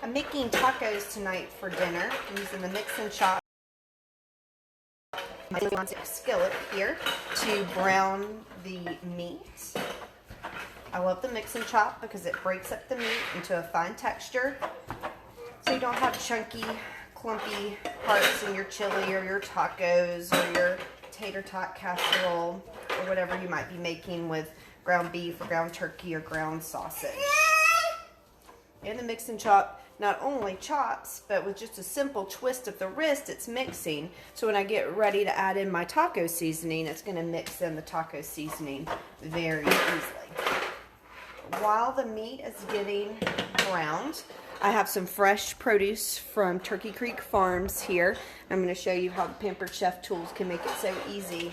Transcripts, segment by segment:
I'm making tacos tonight for dinner. I'm using the mix and chop. My skillet here to brown the meat. I love the mix and chop because it breaks up the meat into a fine texture, so you don't have chunky, clumpy parts in your chili or your tacos or your tater tot casserole or whatever you might be making with ground beef or ground turkey or ground sausage. And the mix and chop not only chops, but with just a simple twist of the wrist, it's mixing. So when I get ready to add in my taco seasoning, it's going to mix in the taco seasoning very easily. While the meat is getting browned, I have some fresh produce from Turkey Creek Farms here. I'm going to show you how the Pampered Chef tools can make it so easy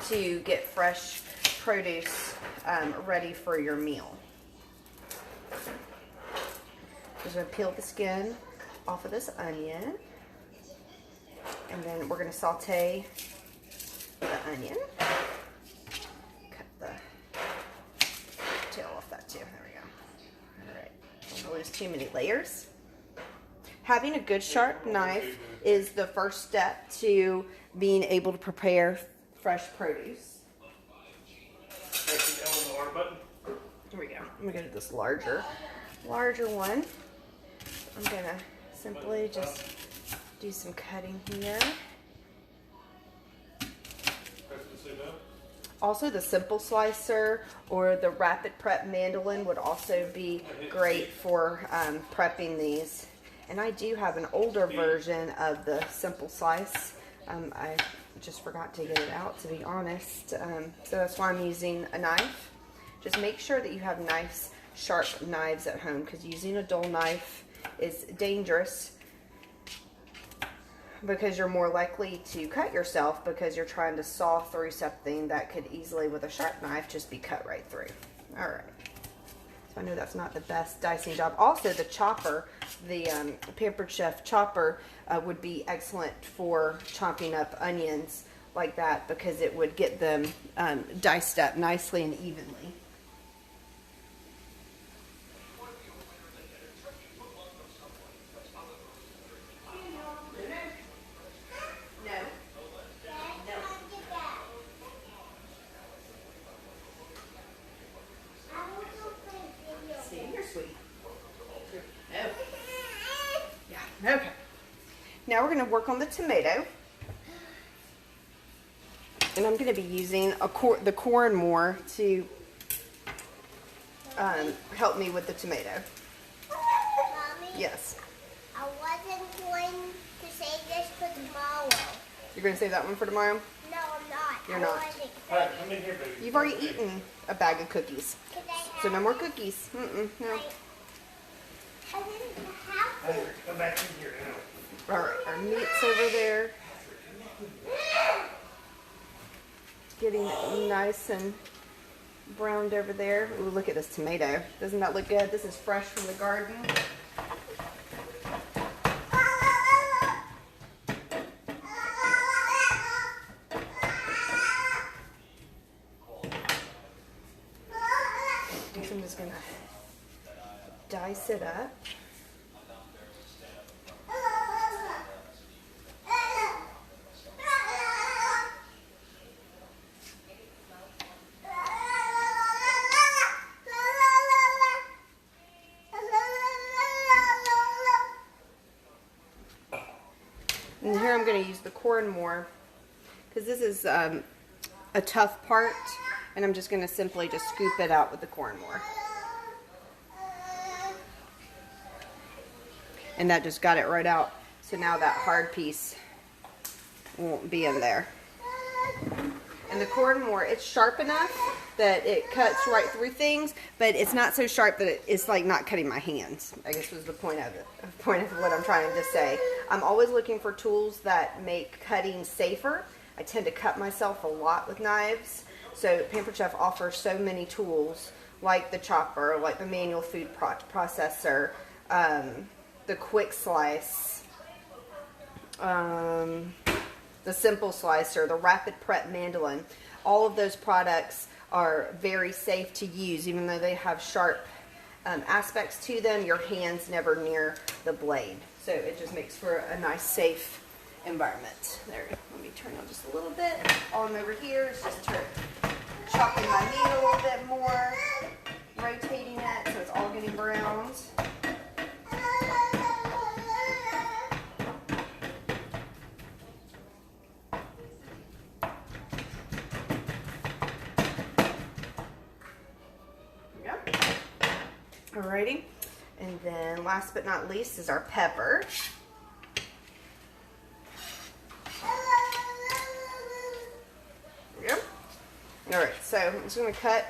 to get fresh produce ready for your meal. Just going to peel the skin off of this onion, and then we're going to saute the onion. Cut the tail off that too. There we go. All right, don't lose too many layers. Having a good sharp knife is the first step to being able to prepare fresh produce. Here we go. I'm going to get this larger one. I'm going to simply just do some cutting here. Also, the simple slicer or the rapid prep mandolin would also be great for prepping these. And I do have an older version of the simple slice. I just forgot to get it out, to be honest. So that's why I'm using a knife. Just make sure that you have nice, sharp knives at home, because using a dull knife is dangerous because you're more likely to cut yourself because you're trying to saw through something that could easily, with a sharp knife, just be cut right through. All right. So I know that's not the best dicing job. Also, the chopper, the Pampered Chef chopper would be excellent for chopping up onions like that, because it would get them diced up nicely and evenly. Okay. Now we're going to work on the tomato. And I'm going to be using the Corenmore to help me with the tomato. Mommy? Yes. I wasn't going to save this for tomorrow. You're going to save that one for tomorrow? No, I'm not. You're not. Alright, come in here, baby. You've already eaten a bag of cookies. So no more cookies. No. I didn't have to. Come back in here now. Alright, our meat's over there. Getting nice and browned over there. Ooh, look at this tomato. Doesn't that look good? This is fresh from the garden. So I'm just going to dice it up. And here I'm going to use the Corenmore, because this is a tough part, and I'm just going to simply just scoop it out with the Corenmore. And that just got it right out. So now that hard piece won't be in there. And the Corenmore, it's sharp enough that it cuts right through things, but it's not so sharp that it's like not cutting my hands, I guess was the point of it. The point of what I'm trying to say. I'm always looking for tools that make cutting safer. I tend to cut myself a lot with knives. So Pampered Chef offers so many tools, like the chopper, like the manual food processor, the quick slice, the simple slicer, the rapid prep mandolin. All of those products are very safe to use, even though they have sharp aspects to them, your hand's never near the blade. So it just makes for a nice, safe environment. There, let me turn on just a little bit. All I'm over here is just chopping my meat a little bit more, rotating it so it's all getting browned. Alrighty, and then last but not least is our pepper. There we go. Alright, so I'm just going to cut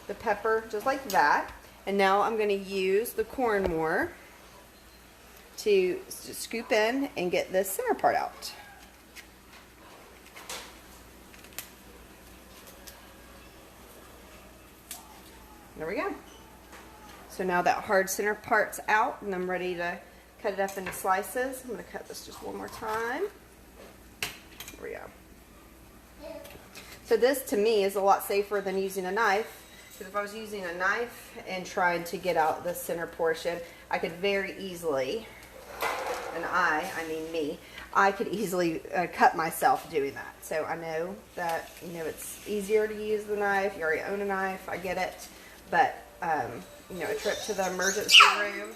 the pepper just like that. And now I'm going to use the corn more to scoop in and get this center part out. There we go. So now that hard center part's out, and I'm ready to cut it up into slices. I'm going to cut this just one more time. There we go. So this, to me, is a lot safer than using a knife. Because if I was using a knife and trying to get out the center portion, I could very easily, and I mean me, I could easily cut myself doing that. So I know that, it's easier to use the knife. You already own a knife. I get it. But, a trip to the emergency room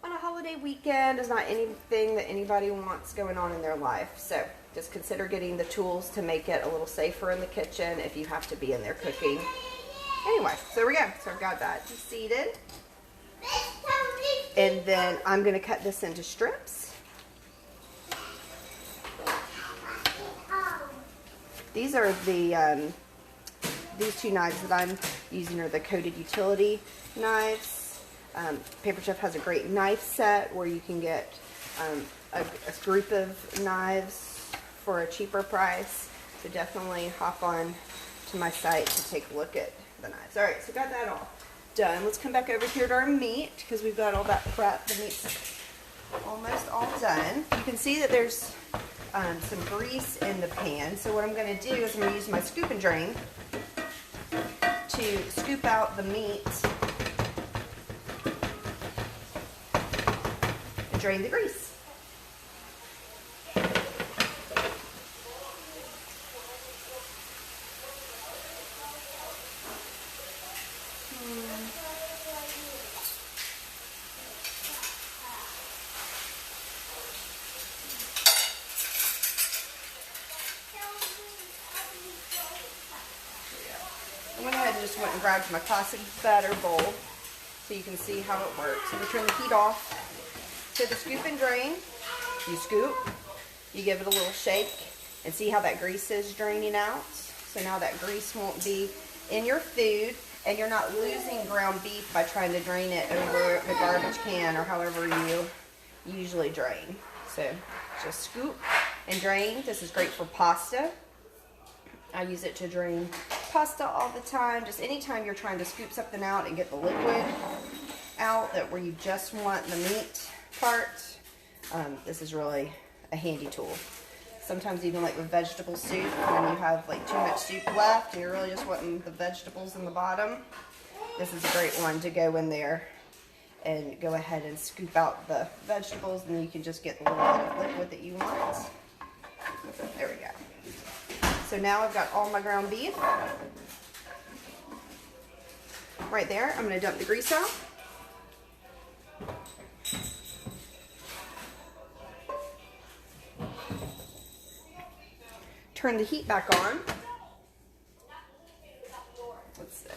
on a holiday weekend is not anything that anybody wants going on in their life. So just consider getting the tools to make it a little safer in the kitchen if you have to be in there cooking. Anyway, so there we go. So I've got that seeded. And then I'm going to cut this into strips. These are these two knives that I'm using are the coated utility knives. Paper Chef has a great knife set where you can get a group of knives for a cheaper price. So definitely hop on to my site to take a look at the knives. Alright, so got that all done. Let's come back over here to our meat because we've got all that prep. The meat's almost all done. You can see that there's some grease in the pan. So what I'm going to do is I'm going to use my scoop and drain to scoop out the meat and drain the grease. I went ahead and just went and grabbed my classic batter bowl so you can see how it works. So we turn the heat off to the scoop and drain. You scoop, you give it a little shake, and see how that grease is draining out. So now that grease won't be in your food, and you're not losing ground beef by trying to drain it over the garbage can or however you usually drain. So just scoop and drain. This is great for pasta. I use it to drain pasta all the time. Just anytime you're trying to scoop something out and get the liquid out, that where you just want the meat part, this is really a handy tool. Sometimes even like with vegetable soup, when you have like too much soup left and you're really just wanting the vegetables in the bottom, this is a great one to go in there and go ahead and scoop out the vegetables, and then you can just get the little bit of liquid that you want. There we go. So now I've got all my ground beef right there. I'm going to dump the grease out. Turn the heat back on. Let's see.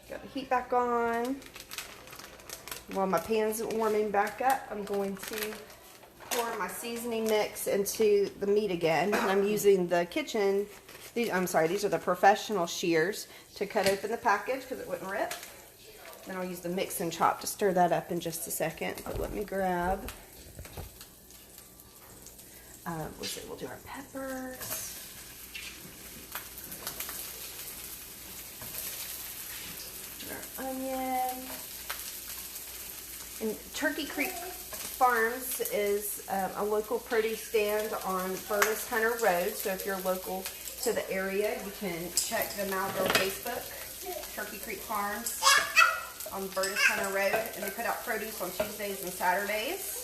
Got the heat back on. While my pan's warming back up, I'm going to pour my seasoning mix into the meat again. And I'm using the kitchen, these are the professional shears to cut open the package because it wouldn't rip. Then I'll use the mix and chop to stir that up in just a second. But let me grab, we'll do our peppers. Our onion. And Turkey Creek Farms is a local produce stand on Furnace Hunter Road. So if you're local to the area, you can check them out on Facebook, Turkey Creek Farms on Burtis Hunter Road, and they put out produce on Tuesdays and Saturdays.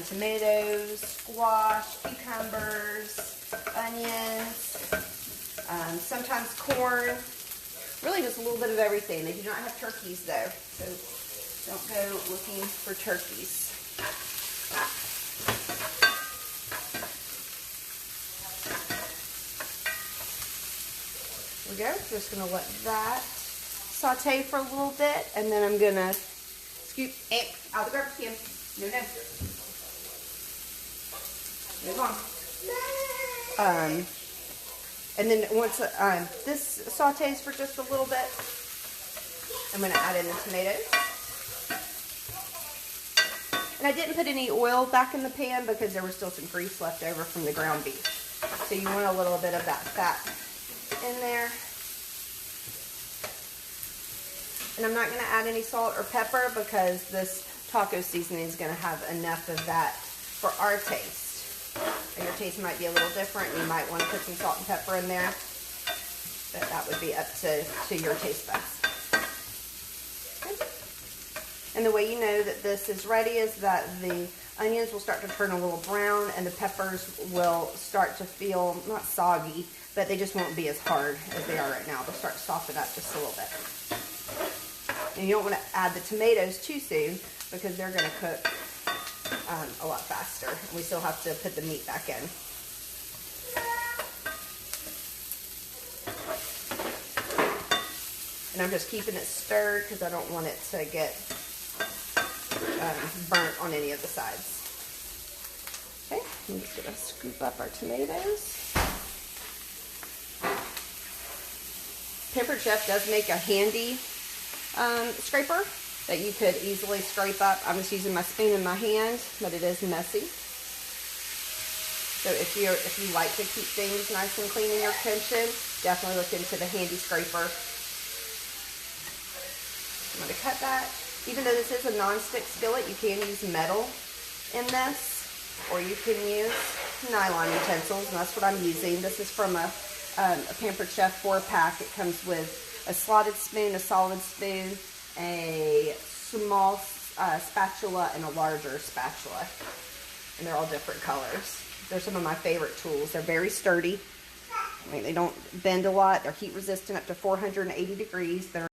Tomatoes, squash, cucumbers, onions, sometimes corn, really just a little bit of everything. They do not have turkeys though, so don't go looking for turkeys. There we go. Just going to let that saute for a little bit, and then I'm going to scoop out the garbage can. No. Move on. And then once this sautés for just a little bit, I'm going to add in the tomatoes. And I didn't put any oil back in the pan because there was still some grease left over from the ground beef. So you want a little bit of that fat in there. And I'm not going to add any salt or pepper because this taco seasoning is going to have enough of that for our taste. And your taste might be a little different. You might want to put some salt and pepper in there. But that would be up to your taste buds. Okay. And the way you know that this is ready is that the onions will start to turn a little brown and the peppers will start to feel, not soggy, but they just won't be as hard as they are right now. They'll start to soften up just a little bit. And you don't want to add the tomatoes too soon because they're going to cook a lot faster. We still have to put the meat back in. And I'm just keeping it stirred because I don't want it to get burnt on any of the sides. Okay, I'm just going to scoop up our tomatoes. Pampered Chef does make a handy scraper that you could easily scrape up. I'm just using my spoon in my hand, but it is messy. So if you like to keep things nice and clean in your kitchen, definitely look into the handy scraper. I'm going to cut that. Even though this is a non-stick skillet, you can use metal in this, or you can use nylon utensils, and that's what I'm using. This is from a Pampered Chef 4-pack. It comes with a slotted spoon, a solid spoon, a small spatula, and a larger spatula. And they're all different colors. They're some of my favorite tools. They're very sturdy. I mean, they don't bend a lot. They're heat resistant up to 480 degrees. They're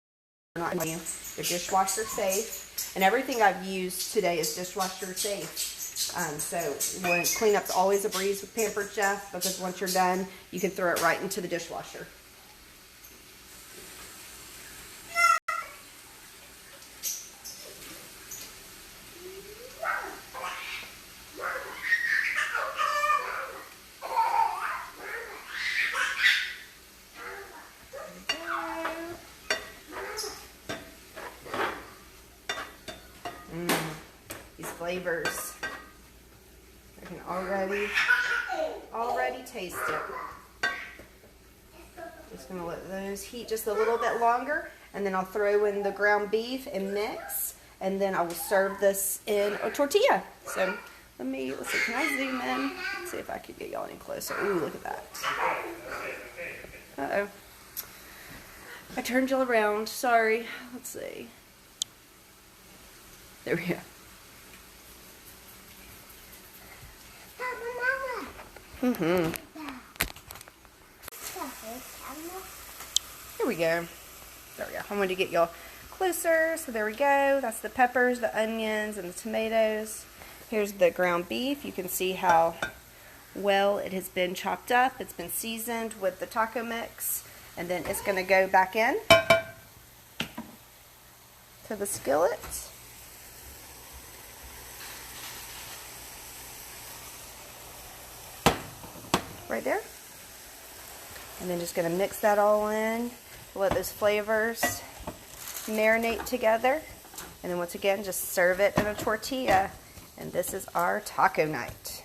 not they're dishwasher safe. And everything I've used today is dishwasher safe. So when cleanup's always a breeze with Pampered Chef because once you're done, you can throw it right into the dishwasher. Flavors. I can already taste it. Just gonna let those heat just a little bit longer, and then I'll throw in the ground beef and mix, and then I will serve this in a tortilla. So let's see, can I zoom in? Let's see if I can get y'all any closer. Ooh, look at that. Uh-oh. I turned y'all around. Sorry. Let's see. There we go. Here we go. There we go. I wanted to get y'all closer. So there we go. That's the peppers, the onions, and the tomatoes. Here's the ground beef. You can see how well it has been chopped up. It's been seasoned with the taco mix. And then it's going to go back in to the skillet. Right there. And then just going to mix that all in, let those flavors marinate together. And then once again, just serve it in a tortilla. And this is our taco night.